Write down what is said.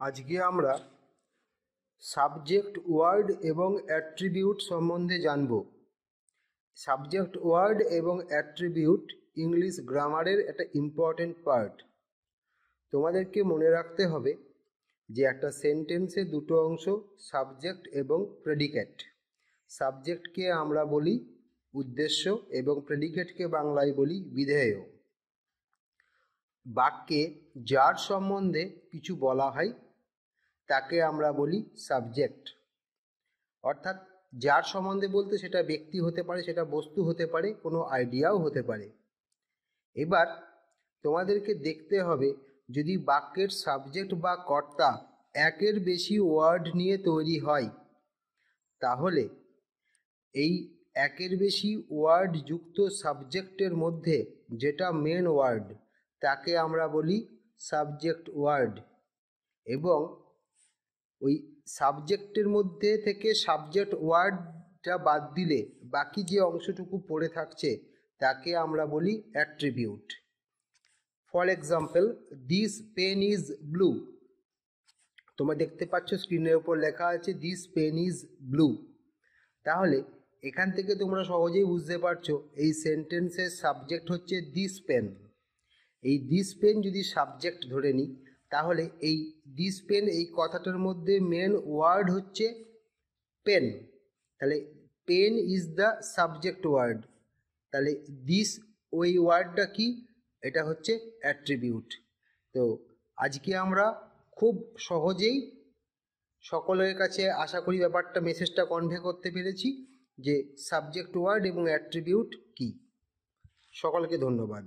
আজকে আমরা subject word এবং অ্যাট্রিবিউট সম্বন্ধে জানব। সাবজেক্ট ওয়ার্ড এবং অ্যাট্রিবিউট ইংলিশ গ্রামারের একটা ইম্পর্টেন্ট পার্ট। তোমাদেরকে মনে রাখতে হবে যে একটা সেন্টেন্সে দুটো অংশ, সাবজেক্ট এবং প্রেডিকেট। সাবজেক্টকে আমরা বলি উদ্দেশ্য এবং প্রেডিকেটকে বাংলায় বলি বিধেয়। বাক্যে যার সম্বন্ধে কিছু বলা হয় তাকে আমরা বলি সাবজেক্ট। অর্থাৎ যার সম্বন্ধে বলতে সেটা ব্যক্তি হতে পারে, সেটা বস্তু হতে পারে, কোনো আইডিয়াও হতে পারে। এবার তোমাদেরকে দেখতে হবে যদি বাক্যের সাবজেক্ট বা কর্তা একের বেশি ওয়ার্ড নিয়ে তৈরি হয়, তাহলে এই একের বেশি ওয়ার্ড যুক্ত সাবজেক্টের মধ্যে যেটা মেন ওয়ার্ড তাকে আমরা বলি সাবজেক্ট ওয়ার্ড, এবং ওই সাবজেক্টের মধ্যে থেকে সাবজেক্ট ওয়ার্ডটা বাদ দিলে বাকি যে অংশটুকু পড়ে থাকছে তাকে আমরা বলি attribute. For example, this pen is blue. তোমরা দেখতে পাচ্ছ স্ক্রিনের উপর লেখা আছে দিস পেন ইজ ব্লু। তাহলে এখান থেকে তোমরা সহজেই বুঝতে পারছো এই সেন্টেন্সের সাবজেক্ট হচ্ছে দিস পেন। এই দিস পেন যদি সাবজেক্ট ধরে নিই, তাহলে এই দিস পেন এই কথাটার মধ্যে মেন ওয়ার্ড হচ্ছে পেন। তাহলে pen is the subject word. তাহলে দিস ওই ওয়ার্ডটা কি? এটা হচ্ছে অ্যাট্রিবিউট। তো আজকে আমরা খুব সহজেই সকলের কাছে আশা করি ব্যাপারটা মেসেজটা কনভে করতে পেরেছি যে সাবজেক্ট ওয়ার্ড এবং অ্যাট্রিবিউট কি। সকলকে ধন্যবাদ।